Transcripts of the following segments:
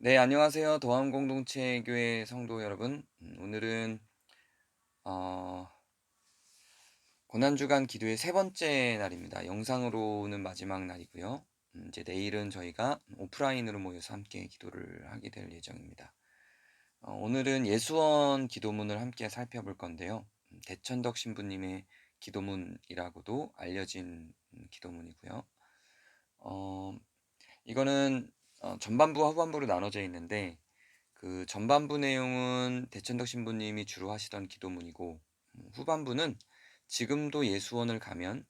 네, 안녕하세요. 도암공동체교회 성도 여러분. 오늘은 어, 고난주간 기도의 세 번째 날입니다. 영상으로는 마지막 날이고요. 이제 내일은 저희가 오프라인으로 모여서 함께 기도를 하게 될 예정입니다. 오늘은 예수원 기도문을 함께 살펴볼 건데요. 대천덕 신부님의 기도문이라고도 알려진 기도문이고요. 어, 이거는 전반부와 후반부로 나눠져 있는데, 그 전반부 내용은 대천덕 신부님이 주로 하시던 기도문이고, 후반부는 지금도 예수원을 가면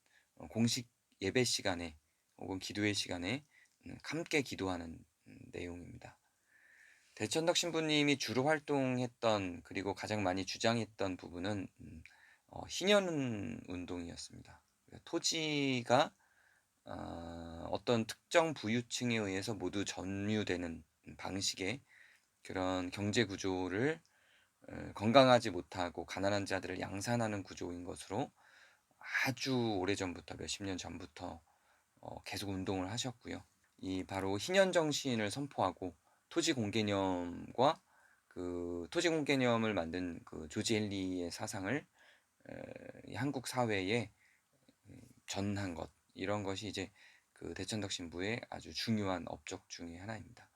공식 예배 시간에 혹은 기도회 시간에 함께 기도하는 내용입니다. 대천덕 신부님이 주로 활동했던 그리고 가장 많이 주장했던 부분은 희년 운동이었습니다. 토지가 어떤 특정 부유층에 의해서 모두 점유되는 방식의 그런 경제 구조를 건강하지 못하고 가난한 자들을 양산하는 구조인 것으로 아주 오래전부터 몇십 년 전부터 계속 운동을 하셨고요. 이 바로 희년 정신을 선포하고 토지 공개념과 그 토지 공개념을 만든 그 조지 헨리의 사상을 이 한국 사회에 전한 것, 이런 것이 이제 그 대천덕 신부의 아주 중요한 업적 중의 하나입니다.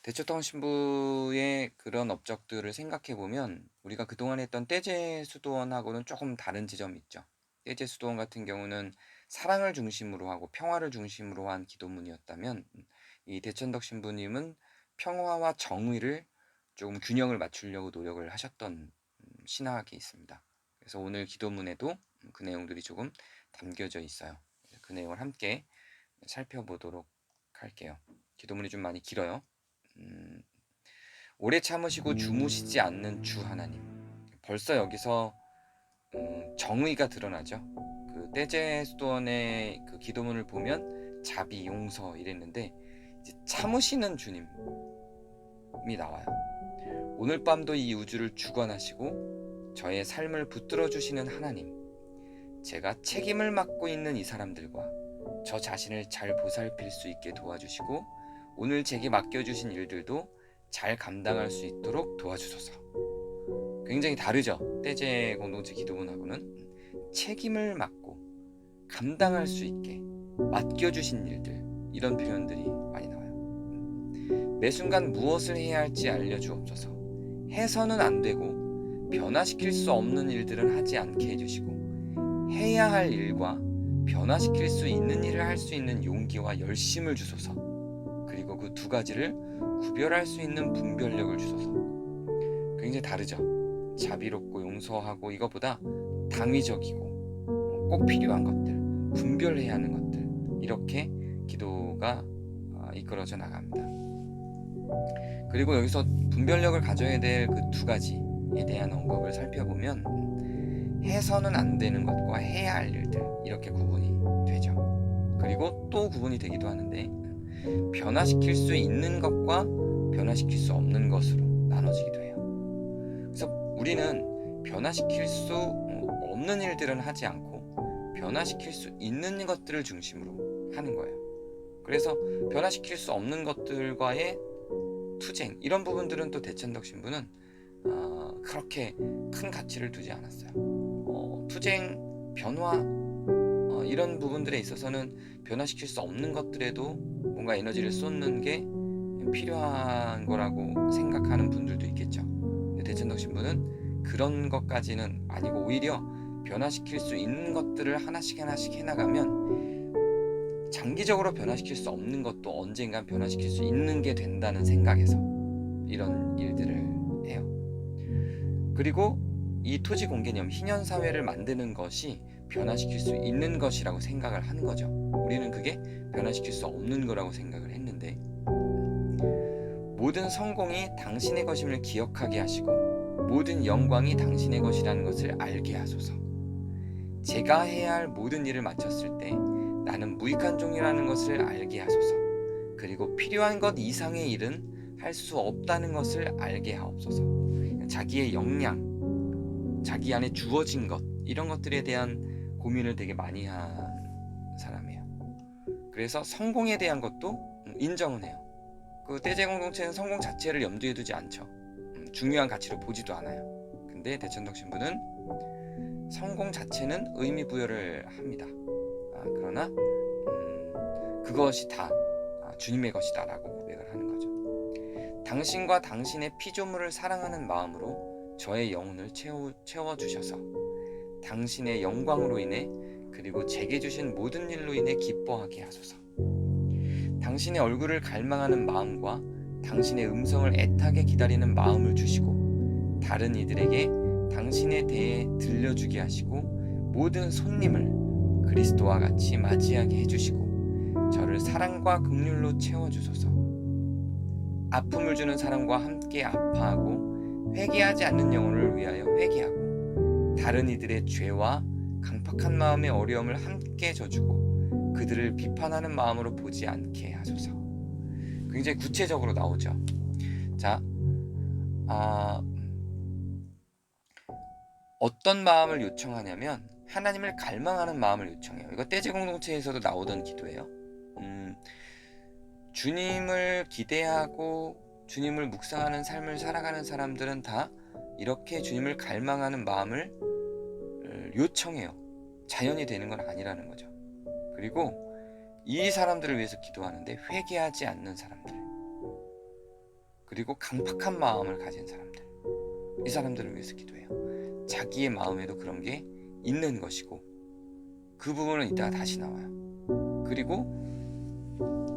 대처통 신부의 그런 업적들을 생각해 보면 우리가 그동안 했던 떼제 수도원하고는 조금 다른 지점이 있죠. 떼제 수도원 같은 경우는 사랑을 중심으로 하고 평화를 중심으로 한 기도문이었다면, 이 대천덕 신부님은 평화와 정의를 조금 균형을 맞추려고 노력을 하셨던 신학이 있습니다. 그래서 오늘 기도문에도 그 내용들이 조금 담겨져 있어요. 그 내용을 함께 살펴보도록 할게요. 기도문이 좀 많이 길어요. 오래 참으시고 주무시지 않는 주 하나님. 벌써 여기서 정의가 드러나죠. 그 떼제 수도원의 그 기도문을 보면 자비, 용서 이랬는데 이제 참으시는 주님이 나와요. 오늘 밤도 이 우주를 주관하시고 저의 삶을 붙들어 주시는 하나님. 제가 책임을 맡고 있는 이 사람들과 저 자신을 잘 보살필 수 있게 도와주시고 오늘 제게 맡겨주신 일들도 잘 감당할 수 있도록 도와주소서. 굉장히 다르죠. 떼제 공동체 기도문하고는. 책임을 맡고 감당할 수 있게 맡겨주신 일들, 이런 표현들이 많이 나와요. 매 순간 무엇을 해야 할지 알려주옵소서. 해서는 안 되고 변화시킬 수 없는 일들은 하지 않게 해주시고 해야 할 일과 변화시킬 수 있는 일을 할 수 있는 용기와 열심을 주소서. 그리고 그 두 가지를 구별할 수 있는 분별력을 주소서. 굉장히 다르죠. 자비롭고 용서하고 이것보다 당위적이고 꼭 필요한 것들, 분별해야 하는 것들, 이렇게 기도가 이끌어져 나갑니다. 그리고 여기서 분별력을 가져야 될 그 두 가지에 대한 언급을 살펴보면 해서는 안 되는 것과 해야 할 일들, 이렇게 구분이 되죠. 그리고 또 구분이 되기도 하는데 변화시킬 수 있는 것과 변화시킬 수 없는 것으로 나눠지기도 해요. 그래서 우리는 변화시킬 수 없는 일들은 하지 않고 변화시킬 수 있는 것들을 중심으로 하는 거예요. 그래서 변화시킬 수 없는 것들과의 투쟁, 이런 부분들은 또 대천덕 신부는 그렇게 큰 가치를 두지 않았어요. 투쟁, 변화, 이런 부분들에 있어서는 변화시킬 수 없는 것들에도 뭔가 에너지를 쏟는 게 필요한 거라고 생각하는 분들도 있겠죠. 근데 대천덕 신부는 그런 것까지는 아니고 오히려 변화시킬 수 있는 것들을 하나씩 하나씩 해나가면 장기적으로 변화시킬 수 없는 것도 언젠간 변화시킬 수 있는 게 된다는 생각에서 이런 일들을 해요. 그리고 이 토지 공개념, 희년 사회를 만드는 것이 변화시킬 수 있는 것이라고 생각을 하는 거죠. 우리는 그게 변화시킬 수 없는 거라고 생각을 했는데, 모든 성공이 당신의 것임을 기억하게 하시고 모든 영광이 당신의 것이라는 것을 알게 하소서. 제가 해야 할 모든 일을 마쳤을 때 나는 무익한 종이라는 것을 알게 하소서. 그리고 필요한 것 이상의 일은 할 수 없다는 것을 알게 하옵소서. 자기의 역량, 자기 안에 주어진 것, 이런 것들에 대한 고민을 되게 많이 한 사람이에요. 그래서 성공에 대한 것도 인정은 해요. 그 떼제 공동체는 성공 자체를 염두에 두지 않죠. 중요한 가치로 보지도 않아요. 근데 대천덕 신부는 성공 자체는 의미 부여를 합니다. 그러나 그것이 다 주님의 것이다 라고 고백을 하는 거죠. 당신과 당신의 피조물을 사랑하는 마음으로 저의 영혼을 채워주셔서 당신의 영광으로 인해 그리고 제게 주신 모든 일로 인해 기뻐하게 하소서. 당신의 얼굴을 갈망하는 마음과 당신의 음성을 애타게 기다리는 마음을 주시고 다른 이들에게 당신에 대해 들려주게 하시고 모든 손님을 그리스도와 같이 맞이하게 해주시고 저를 사랑과 긍휼로 채워주소서. 아픔을 주는 사람과 함께 아파하고 회개하지 않는 영혼을 위하여 회개하고 다른 이들의 죄와 강팍한 마음의 어려움을 함께 져주고 그들을 비판하는 마음으로 보지 않게 하소서. 굉장히 구체적으로 나오죠. 자, 어떤 마음을 요청하냐면 하나님을 갈망하는 마음을 요청해요. 이거 떼제 공동체에서도 나오던 기도예요. 주님을 기대하고 주님을 묵상하는 삶을 살아가는 사람들은 다 이렇게 주님을 갈망하는 마음을 요청해요. 자연이 되는 건 아니라는 거죠. 그리고 이 사람들을 위해서 기도하는데 회개하지 않는 사람들, 그리고 강팍한 마음을 가진 사람들, 이 사람들을 위해서 기도해요. 자기의 마음에도 그런 게 있는 것이고 그 부분은 이따가 다시 나와요. 그리고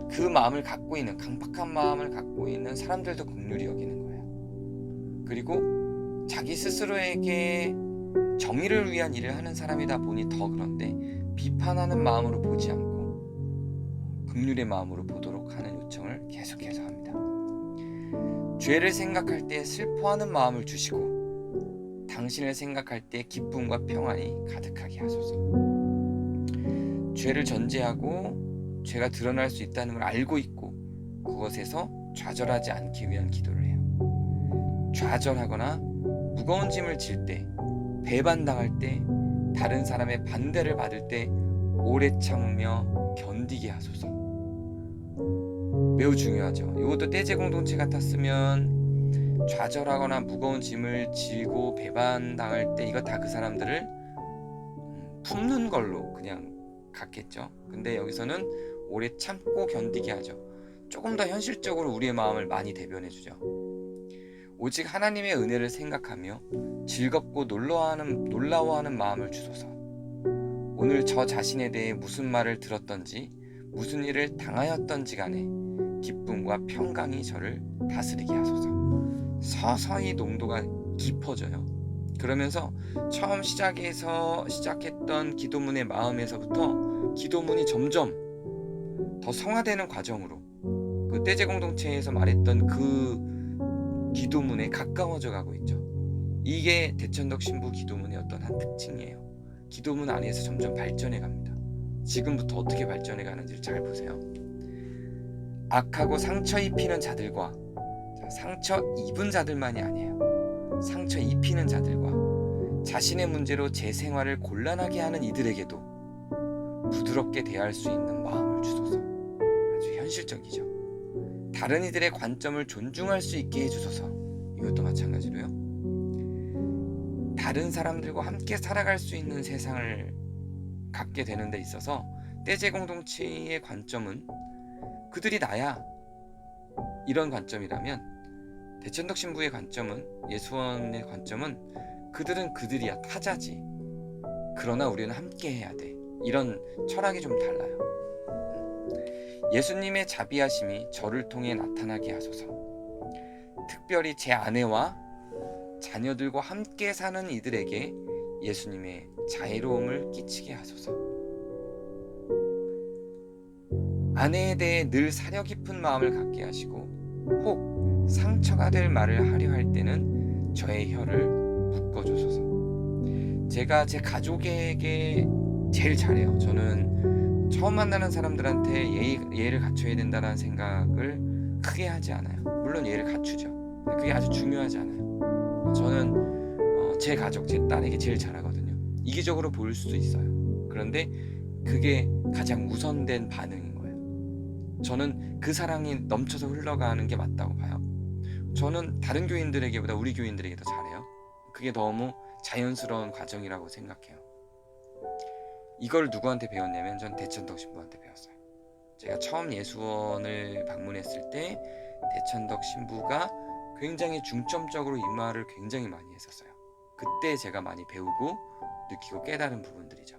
그 마음을 갖고 있는, 강팍한 마음을 갖고 있는 사람들도 긍휼히 여기는 거예요. 그리고 자기 스스로에게 정의를 위한 일을 하는 사람이다 보니 더 그런데 비판하는 마음으로 보지 않고 긍휼의 마음으로 보도록 하는 요청을 계속해서 합니다. 죄를 생각할 때 슬퍼하는 마음을 주시고 당신을 생각할 때 기쁨과 평안이 가득하게 하소서. 죄를 전제하고 죄가 드러날 수 있다는 걸 알고 있고 그것에서 좌절하지 않기 위한 기도를 해요. 좌절하거나 무거운 짐을 질 때, 배반당할 때, 다른 사람의 반대를 받을 때 오래 참으며 견디게 하소서. 매우 중요하죠. 이것도 떼제 공동체 같았으면 좌절하거나 무거운 짐을 지고 배반당할 때 이거 다 그 사람들을 품는 걸로 그냥 갔겠죠. 근데 여기서는 오래 참고 견디게 하죠. 조금 더 현실적으로 우리의 마음을 많이 대변해 주죠. 오직 하나님의 은혜를 생각하며 즐겁고 놀라워하는 마음을 주소서. 오늘 저 자신에 대해 무슨 말을 들었던지 무슨 일을 당하였던지 간에 기쁨과 평강이 저를 다스리게 하소서. 서서히 농도가 깊어져요. 그러면서 처음 시작했던 기도문의 마음에서부터 기도문이 점점 더 성화되는 과정으로 그 떼제 공동체에서 말했던 그 기도문에 가까워져 가고 있죠. 이게 대천덕 신부 기도문의 어떤 한 특징이에요. 기도문 안에서 점점 발전해 갑니다. 지금부터 어떻게 발전해 가는지 잘 보세요. 악하고 상처 입히는 자들과, 상처 입은 자들만이 아니에요. 상처 입히는 자들과 자신의 문제로 제 생활을 곤란하게 하는 이들에게도 부드럽게 대할 수 있는 마음을 주소서. 아주 현실적이죠. 다른 이들의 관점을 존중할 수 있게 해주소서. 이것도 마찬가지로요. 다른 사람들과 함께 살아갈 수 있는 세상을 갖게 되는 데 있어서 떼제 공동체의 관점은 그들이 나야, 이런 관점이라면 대천덕 신부의 관점은, 예수원의 관점은 그들은 그들이야, 타자지. 그러나 우리는 함께 해야 돼. 이런 철학이 좀 달라요. 예수님의 자비하심이 저를 통해 나타나게 하소서. 특별히 제 아내와 자녀들과 함께 사는 이들에게 예수님의 자애로움을 끼치게 하소서. 아내에 대해 늘 사려 깊은 마음을 갖게 하시고 혹 상처가 될 말을 하려 할 때는 저의 혀를 묶어주소서. 제가 제 가족에게 제일 잘해요. 저는 처음 만나는 사람들한테 예의를 갖춰야 된다는 생각을 크게 하지 않아요. 물론 예의를 갖추죠. 그게 아주 중요하지 않아요. 저는 제 가족, 제 딸에게 제일 잘하거든요. 이기적으로 보일 수도 있어요. 그런데 그게 가장 우선된 반응인 거예요. 저는 그 사랑이 넘쳐서 흘러가는 게 맞다고 봐요. 저는 다른 교인들에게보다 우리 교인들에게 더 잘해요. 그게 너무 자연스러운 과정이라고 생각해요. 이걸 누구한테 배웠냐면 전 대천덕 신부한테 배웠어요. 제가 처음 예수원을 방문했을 때 대천덕 신부가 굉장히 중점적으로 이 말을 굉장히 많이 했었어요. 그때 제가 많이 배우고 느끼고 깨달은 부분들이죠.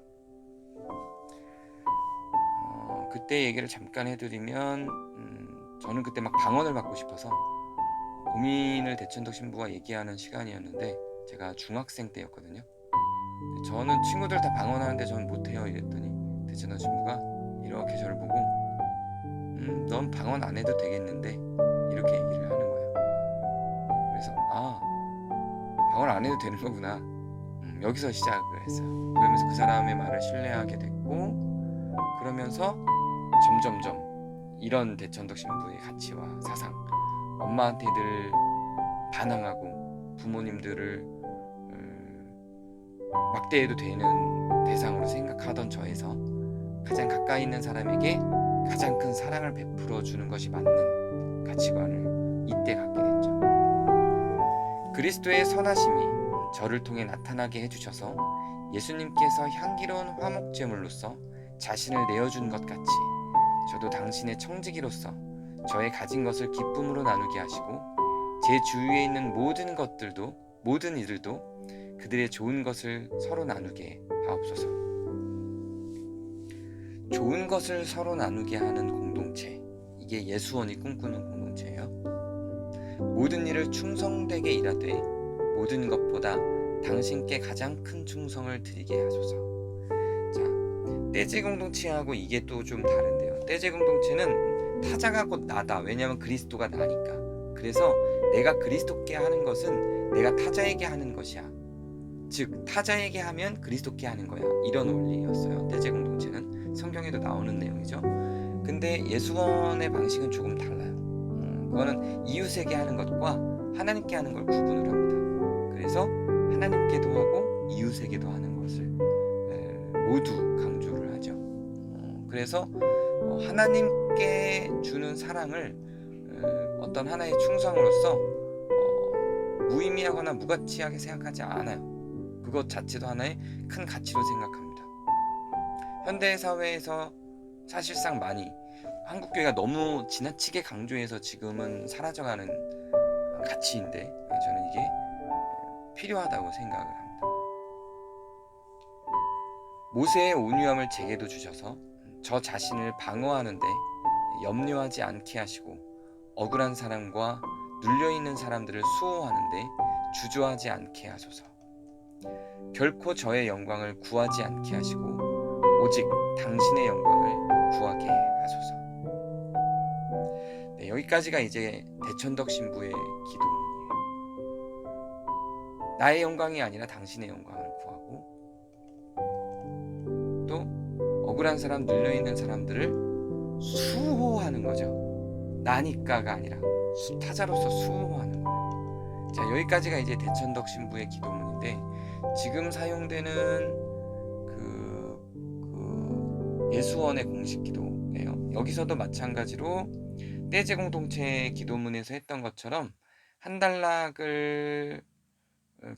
그때 얘기를 잠깐 해드리면 저는 그때 막 방언을 받고 싶어서 고민을 대천덕 신부와 얘기하는 시간이었는데 제가 중학생 때였거든요. 저는 친구들 다 방언하는데 저는 못해요 이랬더니 대천덕 신부가 이렇게 저를 보고 넌 방언 안 해도 되겠는데 이렇게 얘기를 하는 거예요. 그래서 방언 안 해도 되는 거구나. 여기서 시작을 했어요. 그러면서 그 사람의 말을 신뢰하게 됐고, 그러면서 점점점 이런 대천덕 신부의 가치와 사상, 엄마한테 늘 반항하고 부모님들을 막대해도 되는 대상으로 생각하던 저에서 가장 가까이 있는 사람에게 가장 큰 사랑을 베풀어 주는 것이 맞는 가치관을 이때 갖게 됐죠. 그리스도의 선하심이 저를 통해 나타나게 해주셔서 예수님께서 향기로운 화목제물로서 자신을 내어준 것 같이 저도 당신의 청지기로서 저의 가진 것을 기쁨으로 나누게 하시고 제 주위에 있는 모든 이들도 그들의 좋은 것을 서로 나누게 하옵소서. 좋은 것을 서로 나누게 하는 공동체, 이게 예수원이 꿈꾸는 공동체예요. 모든 일을 충성되게 일하되 모든 것보다 당신께 가장 큰 충성을 드리게 하소서. 자, 떼제 공동체하고 이게 또 좀 다른데요. 떼제 공동체는 타자가 곧 나다. 왜냐하면 그리스도가 나니까. 그래서 내가 그리스도께 하는 것은 내가 타자에게 하는 것이야. 즉 타자에게 하면 그리스도께 하는 거야. 이런 원리였어요. 떼제 공동체는 성경에도 나오는 내용이죠. 근데 예수원의 방식은 조금 달라요. 그거는 이웃에게 하는 것과 하나님께 하는 걸 구분을 합니다. 그래서 하나님께도 하고 이웃에게도 하는 것을 모두 강조를 하죠. 그래서 하나님께 주는 사랑을 어떤 하나의 충성으로서 무의미하거나 무가치하게 생각하지 않아요. 그것 자체도 하나의 큰 가치로 생각합니다. 현대 사회에서 사실상 많이 한국교회가 너무 지나치게 강조해서 지금은 사라져가는 가치인데 저는 이게 필요하다고 생각을 합니다. 모세의 온유함을 제게도 주셔서 저 자신을 방어하는데 염려하지 않게 하시고 억울한 사람과 눌려있는 사람들을 수호하는데 주저하지 않게 하소서. 결코 저의 영광을 구하지 않게 하시고 오직 당신의 영광을 구하게 하소서. 네, 여기까지가 이제 대천덕 신부의 기도문이에요. 나의 영광이 아니라 당신의 영광을 구하고 또 억울한 사람, 눌려있는 사람들을 수호하는 거죠. 나니까가 아니라 타자로서 수호하는 거예요. 자, 여기까지가 이제 대천덕 신부의 기도문인데 지금 사용되는 그 예수원의 공식 기도예요. 여기서도 마찬가지로 떼제 공동체 기도문에서 했던 것처럼 한 단락을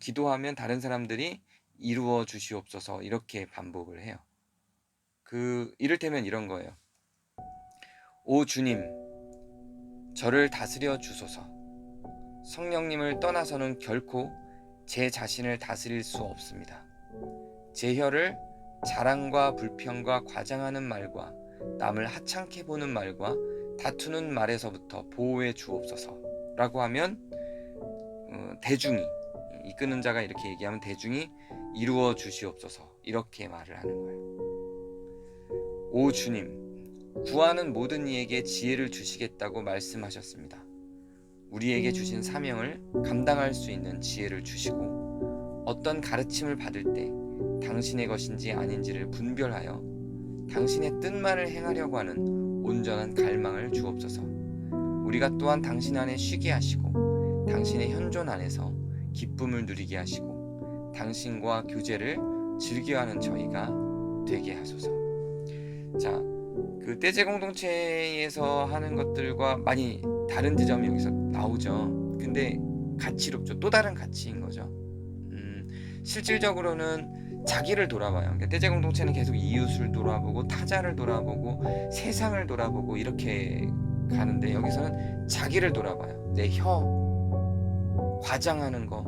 기도하면 다른 사람들이 이루어 주시옵소서 이렇게 반복을 해요. 이를테면 이런 거예요. 오 주님, 저를 다스려 주소서. 성령님을 떠나서는 결코 제 자신을 다스릴 수 없습니다. 제 혀를 자랑과 불평과 과장하는 말과 남을 하찮게 보는 말과 다투는 말에서부터 보호해 주옵소서 라고 하면 대중이 이끄는 자가 이렇게 얘기하면 대중이 이루어 주시옵소서 이렇게 말을 하는 거예요. 오 주님, 구하는 모든 이에게 지혜를 주시겠다고 말씀하셨습니다. 우리에게 주신 사명을 감당할 수 있는 지혜를 주시고 어떤 가르침을 받을 때 당신의 것인지 아닌지를 분별하여 당신의 뜻만을 행하려고 하는 온전한 갈망을 주옵소서. 우리가 또한 당신 안에 쉬게 하시고 당신의 현존 안에서 기쁨을 누리게 하시고 당신과 교제를 즐겨하는 저희가 되게 하소서. 자, 그 떼제 공동체에서 하는 것들과 많이 다른 지점이 여기서 나오죠. 근데 가치롭죠. 또 다른 가치인 거죠. 실질적으로는 자기를 돌아봐요. 그러니까 떼제 공동체는 계속 이웃을 돌아보고 타자를 돌아보고 세상을 돌아보고 이렇게 가는데, 여기서는 자기를 돌아봐요. 내 과장하는 거,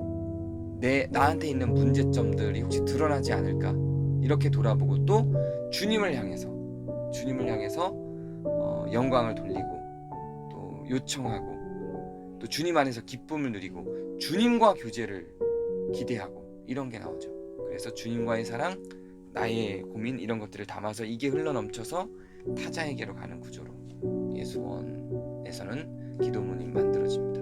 나한테 있는 문제점들이 혹시 드러나지 않을까, 이렇게 돌아보고 또 주님을 향해서 영광을 돌리고 또 요청하고 또 주님 안에서 기쁨을 누리고 주님과 교제를 기대하고, 이런 게 나오죠. 그래서 주님과의 사랑, 나의 고민, 이런 것들을 담아서 이게 흘러넘쳐서 타자에게로 가는 구조로 예수원에서는 기도문이 만들어집니다.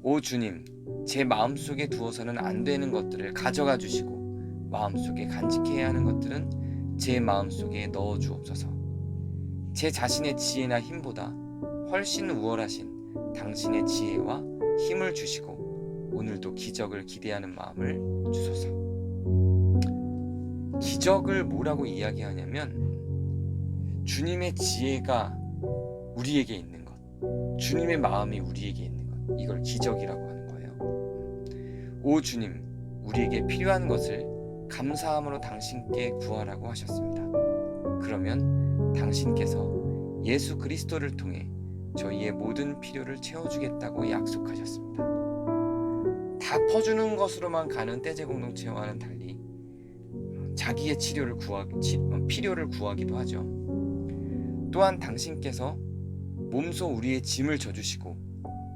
오 주님, 제 마음속에 두어서는 안 되는 것들을 가져가 주시고 마음속에 간직해야 하는 것들은 제 마음속에 넣어 주옵소서. 제 자신의 지혜나 힘보다 훨씬 우월하신 당신의 지혜와 힘을 주시고 오늘도 기적을 기대하는 마음을 주소서. 기적을 뭐라고 이야기하냐면 주님의 지혜가 우리에게 있는 것, 주님의 마음이 우리에게 있는 것, 이걸 기적이라고 하는 거예요. 오 주님, 우리에게 필요한 것을 감사함으로 당신께 구하라고 하셨습니다. 그러면 당신께서 예수 그리스도를 통해 저희의 모든 필요를 채워주겠다고 약속하셨습니다. 다 퍼주는 것으로만 가는 떼제 공동체와는 달리 자기의 필요를 구하기도 하죠. 또한 당신께서 몸소 우리의 짐을 져주시고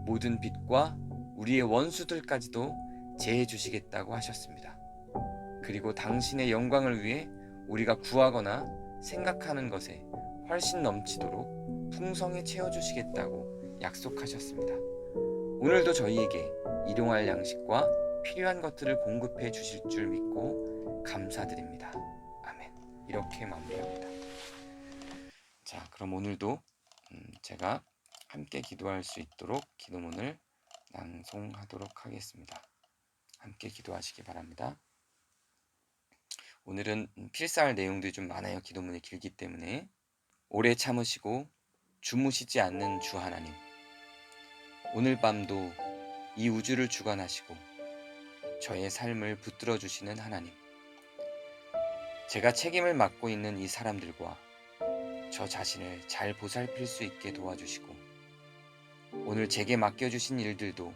모든 빚과 우리의 원수들까지도 제해 주시겠다고 하셨습니다. 그리고 당신의 영광을 위해 우리가 구하거나 생각하는 것에 훨씬 넘치도록 풍성히 채워주시겠다고 약속하셨습니다. 오늘도 저희에게 일용할 양식과 필요한 것들을 공급해 주실 줄 믿고 감사드립니다. 아멘. 이렇게 마무리합니다. 자, 그럼 오늘도 제가 함께 기도할 수 있도록 기도문을 낭송하도록 하겠습니다. 함께 기도하시기 바랍니다. 오늘은 필사할 내용들이 좀 많아요. 기도문이 길기 때문에. 오래 참으시고 주무시지 않는 주 하나님, 오늘 밤도 이 우주를 주관하시고 저의 삶을 붙들어 주시는 하나님, 제가 책임을 맡고 있는 이 사람들과 저 자신을 잘 보살필 수 있게 도와주시고 오늘 제게 맡겨주신 일들도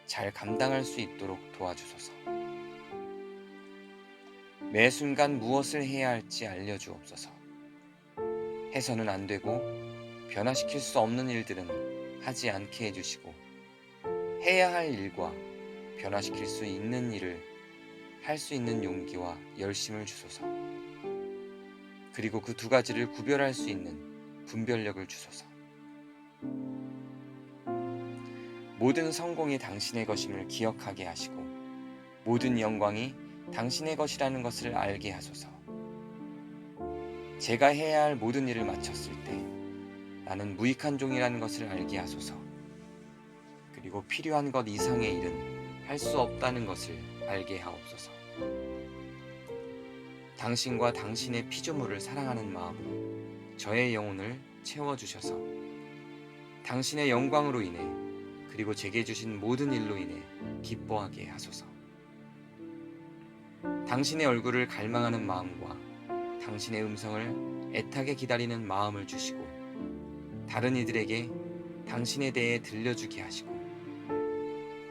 잘 감당할 수 있도록 도와주소서. 매 순간 무엇을 해야 할지 알려주옵소서. 해서는 안 되고 변화시킬 수 없는 일들은 하지 않게 해주시고 해야 할 일과 변화시킬 수 있는 일을 할 수 있는 용기와 열심을 주소서. 그리고 그 두 가지를 구별할 수 있는 분별력을 주소서. 모든 성공이 당신의 것임을 기억하게 하시고 모든 영광이 당신의 것이라는 것을 알게 하소서. 제가 해야 할 모든 일을 마쳤을 때 나는 무익한 종이라는 것을 알게 하소서. 그리고 필요한 것 이상의 일은 할 수 없다는 것을 알게 하옵소서. 당신과 당신의 피조물을 사랑하는 마음으로 저의 영혼을 채워주셔서 당신의 영광으로 인해 그리고 제게 주신 모든 일로 인해 기뻐하게 하소서. 당신의 얼굴을 갈망하는 마음과 당신의 음성을 애타게 기다리는 마음을 주시고 다른 이들에게 당신에 대해 들려주게 하시고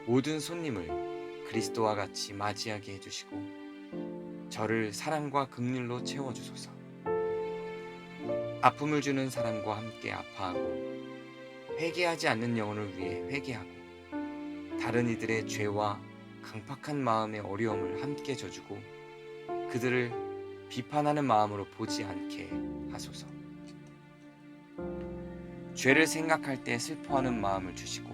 모든 손님을 그리스도와 같이 맞이하게 해주시고 저를 사랑과 긍휼로 채워주소서. 아픔을 주는 사람과 함께 아파하고 회개하지 않는 영혼을 위해 회개하고 다른 이들의 죄와 강팍한 마음의 어려움을 함께 져주고 그들을 비판하는 마음으로 보지 않게 하소서. 죄를 생각할 때 슬퍼하는 마음을 주시고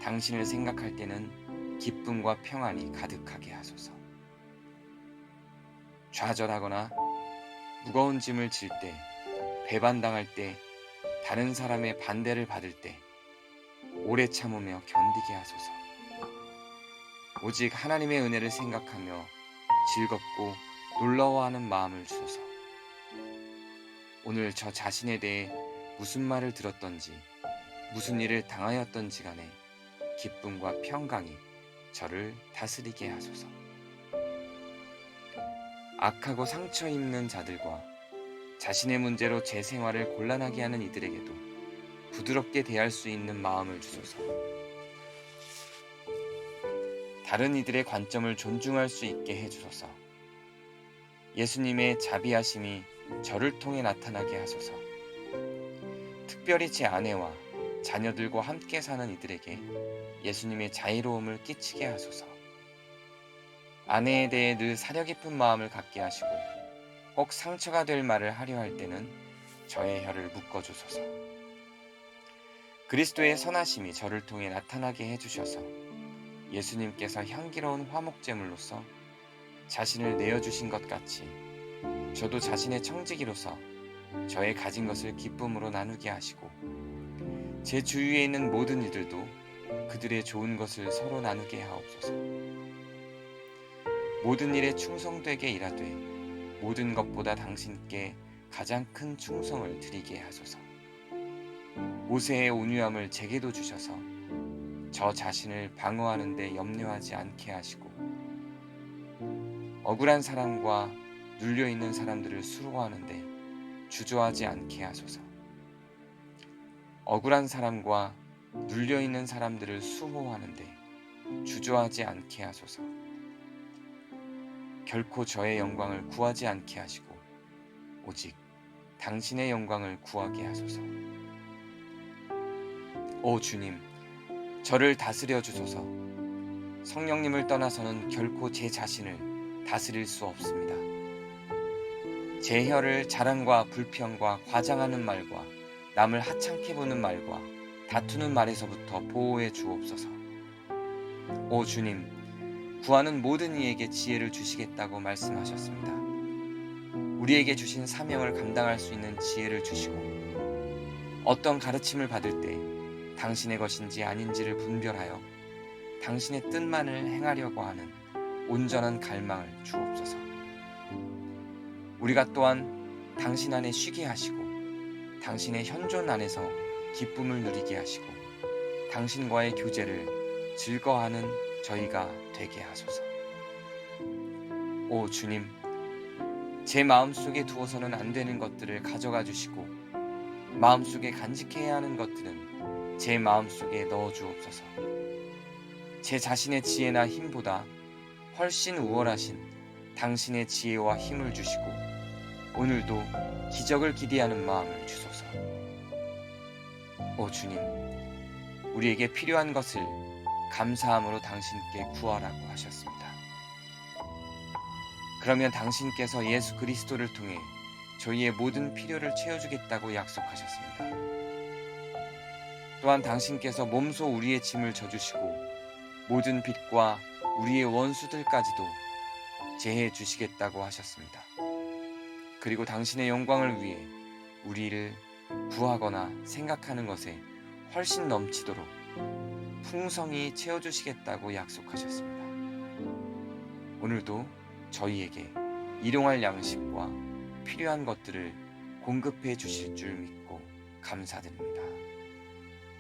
당신을 생각할 때는 기쁨과 평안이 가득하게 하소서. 좌절하거나 무거운 짐을 질 때, 배반당할 때, 다른 사람의 반대를 받을 때 오래 참으며 견디게 하소서. 오직 하나님의 은혜를 생각하며 즐겁고 놀라워하는 마음을 주소서. 오늘 저 자신에 대해 무슨 말을 들었던지, 무슨 일을 당하였던지 간에 기쁨과 평강이 저를 다스리게 하소서. 악하고 상처 입는 자들과 자신의 문제로 제 생활을 곤란하게 하는 이들에게도 부드럽게 대할 수 있는 마음을 주소서. 다른 이들의 관점을 존중할 수 있게 해주소서. 예수님의 자비하심이 저를 통해 나타나게 하소서. 특별히 제 아내와 자녀들과 함께 사는 이들에게 예수님의 자애로움을 끼치게 하소서. 아내에 대해 늘 사려 깊은 마음을 갖게 하시고 꼭 상처가 될 말을 하려 할 때는 저의 혀를 묶어주소서. 그리스도의 선하심이 저를 통해 나타나게 해주셔서 예수님께서 향기로운 화목제물로서 자신을 내어주신 것 같이 저도 자신의 청지기로서 저의 가진 것을 기쁨으로 나누게 하시고 제 주위에 있는 모든 이들도 그들의 좋은 것을 서로 나누게 하옵소서. 모든 일에 충성되게 일하되 모든 것보다 당신께 가장 큰 충성을 드리게 하소서. 모세의 온유함을 제게도 주셔서 저 자신을 방어하는 데 염려하지 않게 하시고 억울한 사람과 눌려있는 사람들을 수로하는 데 주저하지 않게 하소서. 억울한 사람과 눌려있는 사람들을 수호하는 데 주저하지 않게 하소서. 결코 저의 영광을 구하지 않게 하시고 오직 당신의 영광을 구하게 하소서. 오 주님, 저를 다스려 주소서. 성령님을 떠나서는 결코 제 자신을 다스릴 수 없습니다. 제 혀를 자랑과 불평과 과장하는 말과 남을 하찮게 보는 말과 다투는 말에서부터 보호해 주옵소서. 오 주님, 구하는 모든 이에게 지혜를 주시겠다고 말씀하셨습니다. 우리에게 주신 사명을 감당할 수 있는 지혜를 주시고 어떤 가르침을 받을 때 당신의 것인지 아닌지를 분별하여 당신의 뜻만을 행하려고 하는 온전한 갈망을 주옵소서. 우리가 또한 당신 안에 쉬게 하시고 당신의 현존 안에서 기쁨을 누리게 하시고 당신과의 교제를 즐거워하는 저희가 되게 하소서. 오 주님, 제 마음속에 두어서는 안 되는 것들을 가져가 주시고 마음속에 간직해야 하는 것들은 제 마음속에 넣어 주옵소서. 제 자신의 지혜나 힘보다 훨씬 우월하신 당신의 지혜와 힘을 주시고 오늘도 기적을 기대하는 마음을 주소서. 오 주님, 우리에게 필요한 것을 감사함으로 당신께 구하라고 하셨습니다. 그러면 당신께서 예수 그리스도를 통해 저희의 모든 필요를 채워주겠다고 약속하셨습니다. 또한 당신께서 몸소 우리의 짐을 져주시고 모든 빚과 우리의 원수들까지도 제해 주시겠다고 하셨습니다. 그리고 당신의 영광을 위해 우리를 구하거나 생각하는 것에 훨씬 넘치도록 풍성히 채워주시겠다고 약속하셨습니다. 오늘도 저희에게 일용할 양식과 필요한 것들을 공급해 주실 줄 믿고 감사드립니다.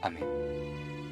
아멘.